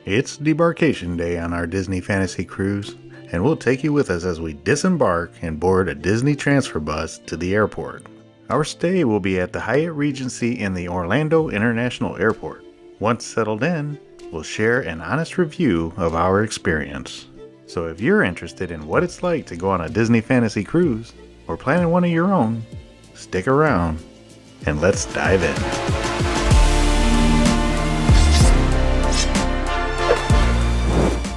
It's Debarkation Day on our Disney Fantasy Cruise, and we'll take you with us as we disembark and board a Disney transfer bus to the airport. Our stay will be at the Hyatt Regency in the Orlando International Airport. Once settled in, we'll share an honest review of our experience. So if you're interested in what it's like to go on a Disney Fantasy Cruise, or planning one of your own, stick around and let's dive in.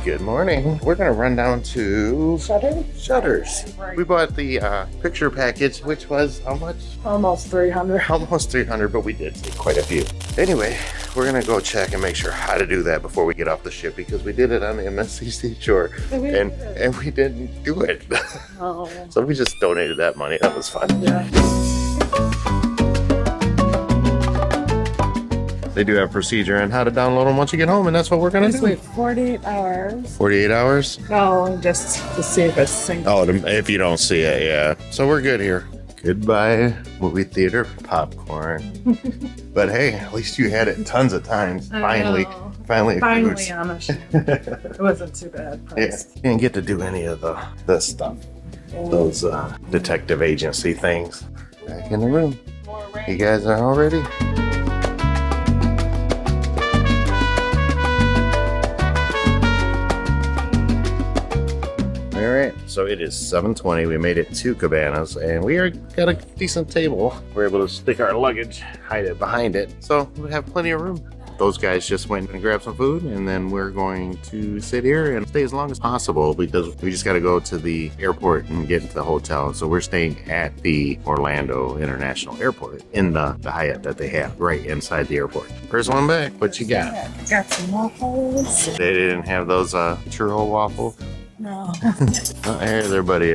Good morning. We're going to run down to Shutters. We bought the picture package, which was how much? Almost 300. Almost 300, but we did take quite a few. Anyway, we're going to go check and make sure how to do that before we get off the ship, because we did it on the MSC shore and we didn't do it. Oh. So we just donated that money. That was fun. Yeah. They do have a procedure on how to download them once you get home, and that's what we're going to do. Wait 48 hours. 48 hours? No, just to see if it's synced. Oh, if you don't see it, yeah. So we're good here. Goodbye, movie theater popcorn. But hey, at least you had it tons of times. Finally Finally on a ship. It wasn't too bad. Yeah, you didn't get to do any of the stuff. Those detective agency things. Back in the room. You guys are all ready? All right, so it is 7:20. We made it to Cabanas, and got a decent table. We're able to stick our luggage, hide it behind it, so we have plenty of room. Those guys just went and grabbed some food, and then we're going to sit here and stay as long as possible because we just got to go to the airport and get into the hotel. So we're staying at the Orlando International Airport in the Hyatt that they have right inside the airport. First one back. What you got? Got some waffles. They didn't have those churro waffles. No. Oh, here's their buddy.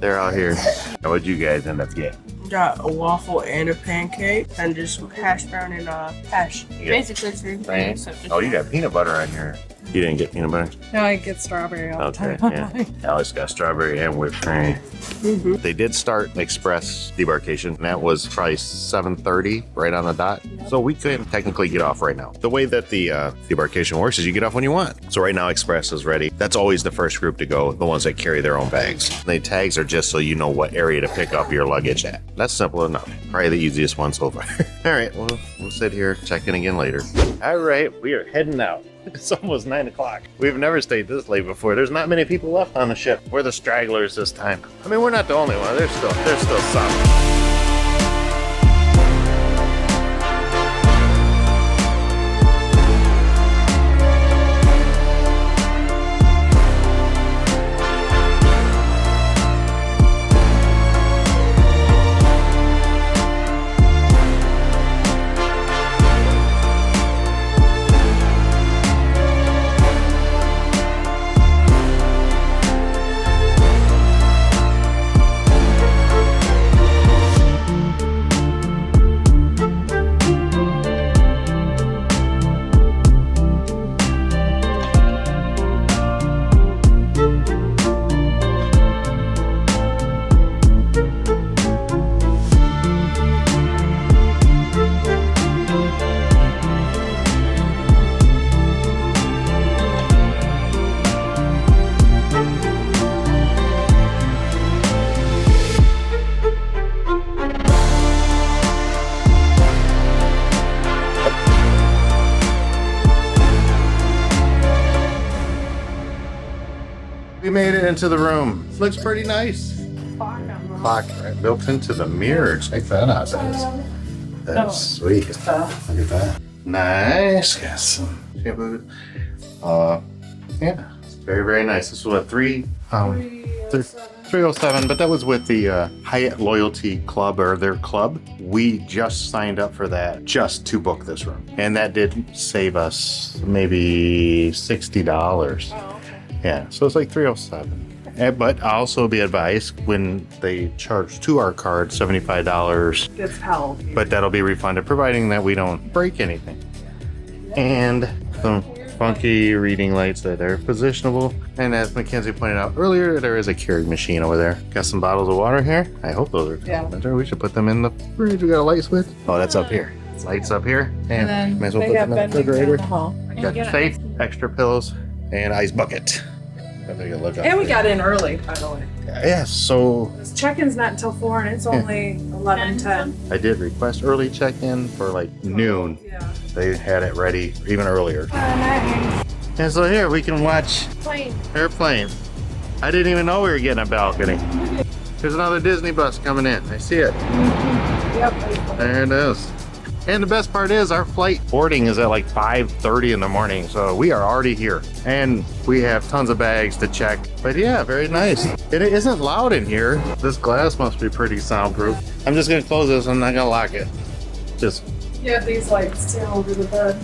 They're out here. What'd you guys end up getting? Got a waffle and a pancake, and just hash brown and hash. Basically same thing, except just Oh, you got peanut butter on your. You didn't get peanut butter? No, I get strawberry all the Okay, time. yeah. Alex got strawberry and whipped cream. Mm-hmm. They did start express debarkation, and that was probably 7:30, right on the dot. So we couldn't technically get off right now. The way that the debarkation works is you get off when you want. So right now Express is ready. That's always the first group to go, the ones that carry their own bags. The tags are just so you know what area to pick up your luggage at. That's simple enough. Probably the easiest one so far. All right, well, we'll sit here, check in again later. All right, we are heading out. It's almost 9 o'clock. We've never stayed this late before. There's not many people left on the ship. We're the stragglers this time. I mean, we're not the only one. There's still some. We made it into the room. Looks pretty nice. Clock right, built into the mirror. Check that out. That's sweet. Look at that. Nice. Got some shampoo. Yeah, it's very, very nice. This was a 307, but that was with the Hyatt Loyalty Club, or their club. We just signed up for that just to book this room, and that did save us maybe $60. Oh, okay. Yeah, so it's like 307. But also be advised, when they charge to our card $75, It's held. but that'll be refunded providing that we don't break anything. And some funky reading lights that are positionable. And as Mackenzie pointed out earlier, there is a Keurig machine over there. Got some bottles of water here. I hope those are complimentary. We should put them in the fridge. We got a light switch. Oh, that's up here. Lights up here. And then might as well they put got them in the vending down refrigerator. the hall. And Got get it. safe, extra pillows, and ice bucket. Take a look out And we there. got in early, by the way. Yeah, so Check-in's not until 4 and it's only 11:10. I did request early check-in for like noon. Yeah. They had it ready even earlier. And so here we can watch airplane. I didn't even know we were getting a balcony. There's another Disney bus coming in. I see it. Yep. There it is. And the best part is our flight boarding is at like 5:30 in the morning. So we are already here. And we have tons of bags to check. But yeah, very nice. It isn't loud in here. This glass must be pretty soundproof. I'm just gonna close this. I'm not gonna lock it. Just, You have these lights too over the bed.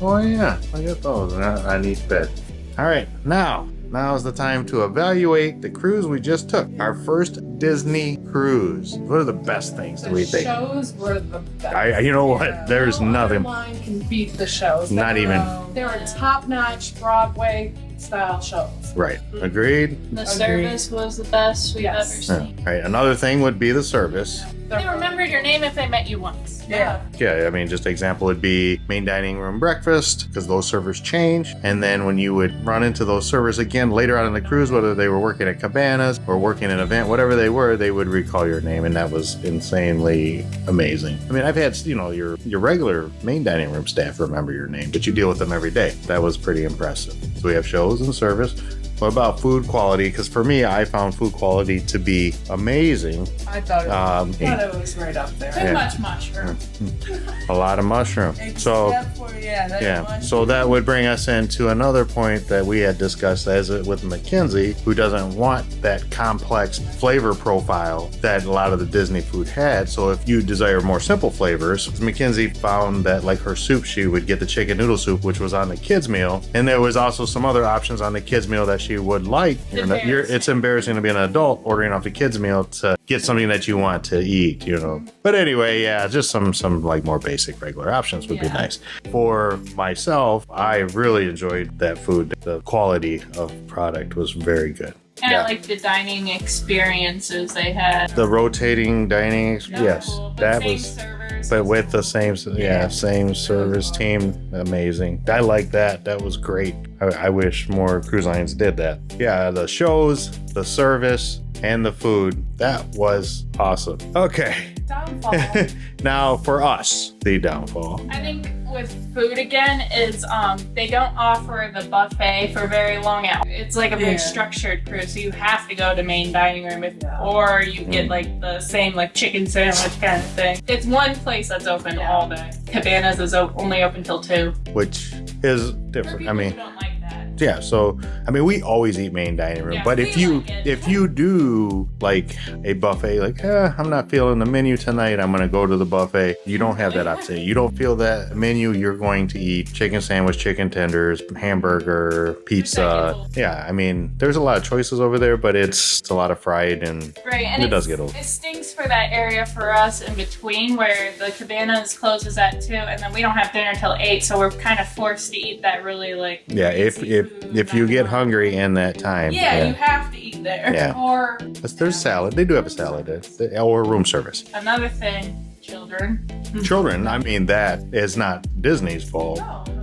oh yeah, I got those. I need bed. All right, now's the time to evaluate the cruise we just took. Our first Disney cruise. What are the best things do we The think? shows were the best. You know what? Yeah. There's No other nothing. line can beat the shows. Not even. They were top-notch Broadway style shows. Right. Agreed? The service was the best we've Yes. ever Yeah. seen. Right. Another thing would be the service. They remembered your name if they met you once. Yeah. Yeah, I mean, just an example would be main dining room breakfast, because those servers change. And then when you would run into those servers again later on in the cruise, whether they were working at Cabanas or working an event, whatever they were, they would recall your name. And that was insanely amazing. I mean, I've had, your regular main dining room staff remember your name, but you deal with them every day. That was pretty impressive. So we have shows and service. What about food quality? Because for me, I found food quality to be amazing. I thought it was right up there. Too Yeah. much mushroom. A lot of mushroom. So so that would bring us into another point that we had discussed as it with Mackenzie, who doesn't want that complex flavor profile that a lot of the Disney food had. So if you desire more simple flavors, Mackenzie found that like her soup, she would get the chicken noodle soup, which was on the kids meal, and there was also some other options on the kids meal that she would like. It's embarrassing to be an adult ordering off the kids meal to get something that you want to eat, But anyway, yeah, just some like more basic regular options would be nice. For myself, I really enjoyed that food. The quality of product was very good. And I like the dining experiences they had. The rotating dining, yes, that Same was, servers. but with the same service team, amazing. I like that. That was great. I wish more cruise lines did that. Yeah, the shows, the service, and the food, that was awesome. Okay. Downfall. Now for us, the downfall. I think with food again is they don't offer the buffet for very long hours. It's like a very structured cruise, so you have to go to main dining room or you get like the same like chicken sandwich kind of thing. It's one place that's open all day. Cabanas is only open till 2. Which is For different. people who don't like that. Yeah, so we always eat main dining room, Yeah, but we if you like it. if you do like a buffet, like I'm not feeling the menu tonight, I'm gonna go to the buffet. You don't have that option. You don't feel that menu. You're going to eat chicken sandwich, chicken tenders, hamburger, pizza. Yeah, there's a lot of choices over there, but it's a lot of fried and Right, and it does get old. It stinks for that area for us in between where the Cabanas closes at 2 and then we don't have dinner till 8, so we're kind of forced to eat that really like Yeah, if you get hungry in that time. you have to eat there. Yeah. Or There's salad. They do have a salad or room service. another thing, children. Children, that is not Disney's fault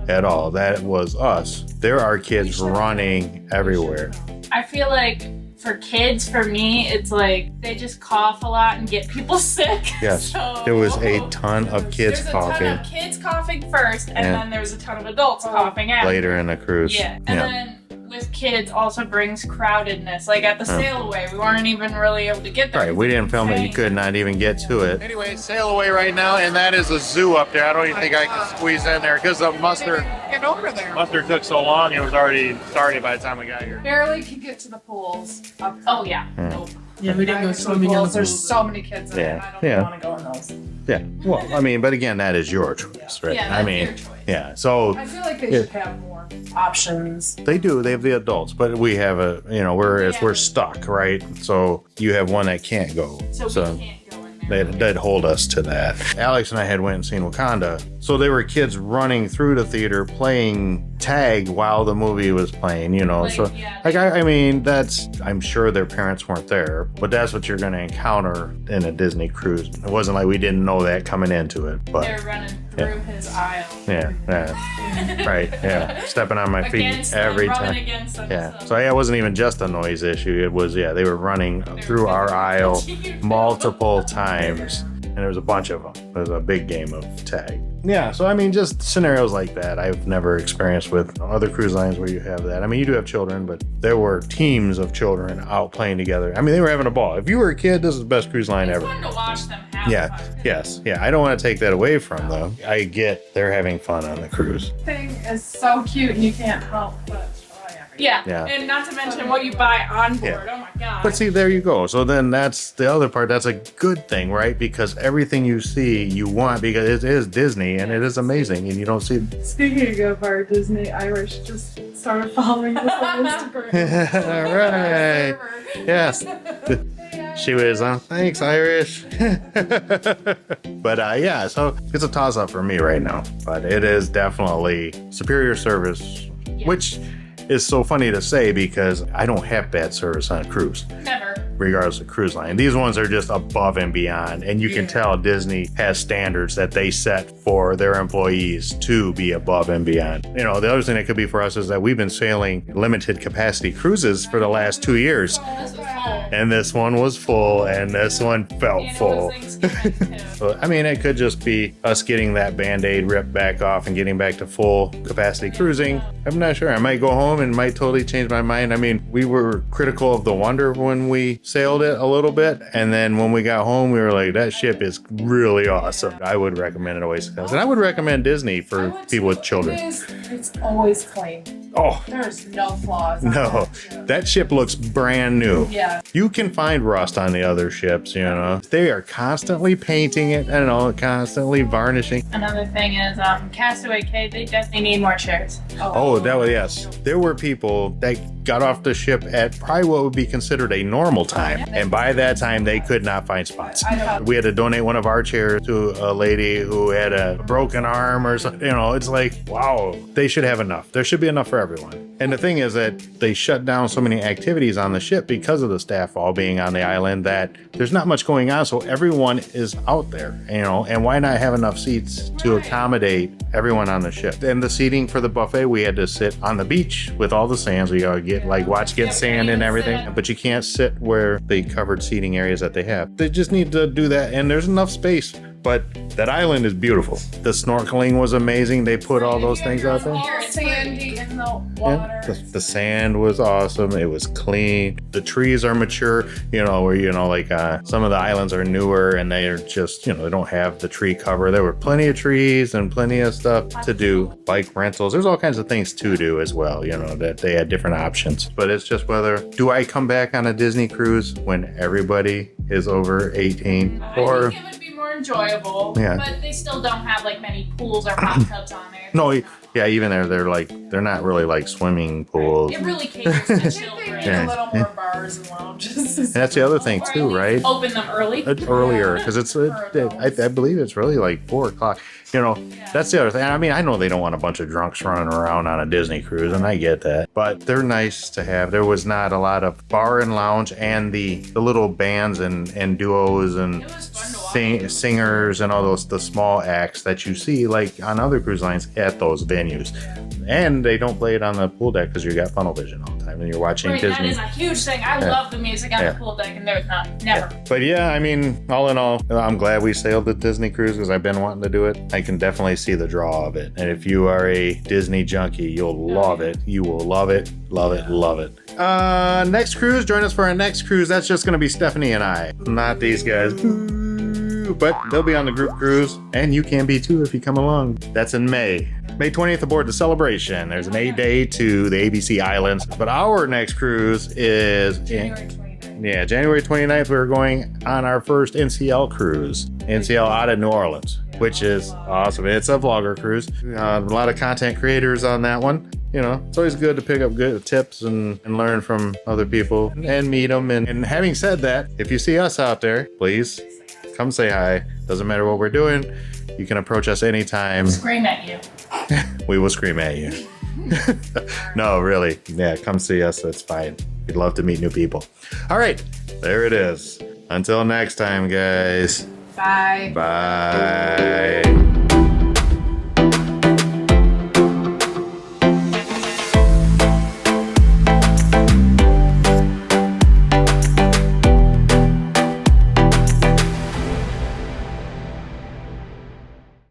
at all. That was us. There are kids running everywhere. I feel like for kids, for me, it's like they just cough a lot and get people sick. Yes, So there was a ton of kids there's coughing a ton of kids coughing first, and Yeah. then there's a ton of adults coughing after. later in the cruise. Yeah, and then with kids also brings crowdedness. Like at the sail away, we weren't even really able to get there. Right, we didn't film it. You could not even get to it. Anyway, sail away right now, and that is a zoo up there. I don't even think I can squeeze in there because the mustard Get over there. took so long. It was already started by the time we got here. Barely could get to the pools. Oh yeah. Nope. Yeah, we didn't go swimming in the There's pool. so many kids in it. I don't Yeah. want to go in those. Yeah, well, but again, that is your choice, right? Yeah, that's your choice. Yeah. So I feel like they should have more options. they do. They have the adults, but we have we're stuck, right? So you have one that can't go. So we can't go in there. They'd hold us to that. Alex and I had went and seen Wakanda. So there were kids running through the theater playing tag while the movie was playing, you know. I mean, I'm sure their parents weren't there, but that's what you're going to encounter in a Disney cruise. It wasn't like we didn't know that coming into it, but they're running through his aisle. Right, stepping on my feet every time. So it wasn't even just a noise issue. It was, they were running through our aisle multiple times, and there was a bunch of them. It was a big game of tag. Yeah, so I mean, just scenarios like that I've never experienced with other cruise lines where you have that. I mean, you do have children, but there were teams of children out playing together. I mean, they were having a ball. If you were a kid, this is the best cruise line ever. It's fun to watch them have fun. Yes. I don't want to take that away from them. I get they're having fun on the cruise. Thing is so cute and you can't help but try everything. Yeah, and not to mention what you buy on board. Oh my God. But see, there you go. So then that's the other part. That's a good thing, right? Because everything you see, you want, because it is Disney and it is amazing, and you don't see. Speaking of our Disney, Irish just started following us on Instagram. All right. Yes. She was thanks, Irish. But so it's a toss-up for me right now. But it is definitely superior service, which is so funny to say because I don't have bad service on a cruise. Never. Regardless of cruise line. These ones are just above and beyond. And you can tell Disney has standards that they set for their employees to be above and beyond. You know, the other thing that could be for us is that we've been sailing limited capacity cruises for the last 2 years. And this one was full, and this one felt full. So, I mean, it could just be us getting that Band-Aid ripped back off and getting back to full capacity cruising. I'm not sure. I might go home and might totally change my mind. I mean, we were critical of the Wonder when we sailed it a little bit, and then when we got home, we were like, that ship is really awesome. I would recommend it always. And I would recommend Disney for people with children. It's always clean. Oh. There's no flaws. No, that ship looks brand new. Yeah. You can find rust on the other ships, you know. They are constantly painting it, constantly varnishing. Another thing is Castaway Cay, they definitely need more chairs. Yes. There were people that got off the ship at probably what would be considered a normal time. And by that time, they could not find spots. We had to donate one of our chairs to a lady who had a broken arm or something. You know, it's like, wow, they should have enough. There should be enough for everyone. And the thing is that they shut down so many activities on the ship because of the staff all being on the island that there's not much going on. So everyone is out there, you know, and why not have enough seats to accommodate everyone on the ship? And the seating for the buffet, we had to sit on the beach with all the sands. We gotta get get sand and everything, but you can't sit where the covered seating areas that they have. They just need to do that, and there's enough space. But that island is beautiful. The snorkeling was amazing. They put all those things out there. All sandy in the water. Yeah, the sand was awesome. It was clean. The trees are mature, you know, where, you know, like some of the islands are newer and they are just, you know, they don't have the tree cover. There were plenty of trees and plenty of stuff to do. Bike rentals. There's all kinds of things to do as well, you know, that they had different options. But it's just whether, do I come back on a Disney cruise when everybody is over 18? Or... enjoyable, but they still don't have like many pools or hot tubs on there. No, yeah, even there, they're not really like swimming pools. It really caters to children. A little more bars and lounges. And that's the other thing too, right? Open them early. Earlier, because I believe it's really like 4:00. You know, that's the other thing. I mean, I know they don't want a bunch of drunks running around on a Disney cruise, and I get that. But they're nice to have. There was not a lot of bar and lounge, and the little bands and duos and singers and all those the small acts that you see like on other cruise lines at those venues. And they don't play it on the pool deck because you got funnel vision all the time and you're watching Disney. That is a huge thing. I love the music on the pool deck, and there's not. Never. Yeah. But yeah, I mean, all in all, I'm glad we sailed the Disney cruise because I've been wanting to do it. I can definitely see the draw of it. And if you are a Disney junkie, you'll love it. You will love it, love it, love it. Next cruise, join us for our next cruise. That's just going to be Stephanie and I, not these guys. But they'll be on the group cruise, and you can be too if you come along. That's in May. May 20th aboard the Celebration. There's an 8-day to the ABC Islands. But our next cruise is January 29th. Yeah, January 29th, we're going on our first NCL cruise. NCL out of New Orleans, which is awesome. It's a vlogger cruise. A lot of content creators on that one. You know, it's always good to pick up good tips and learn from other people and meet them. And having said that, if you see us out there, please come say hi. Doesn't matter what we're doing. You can approach us anytime. Scream at you. We will scream at you. No, really. Yeah, come see us. It's fine. We'd love to meet new people. All right, there it is. Until next time, guys. Bye. Bye.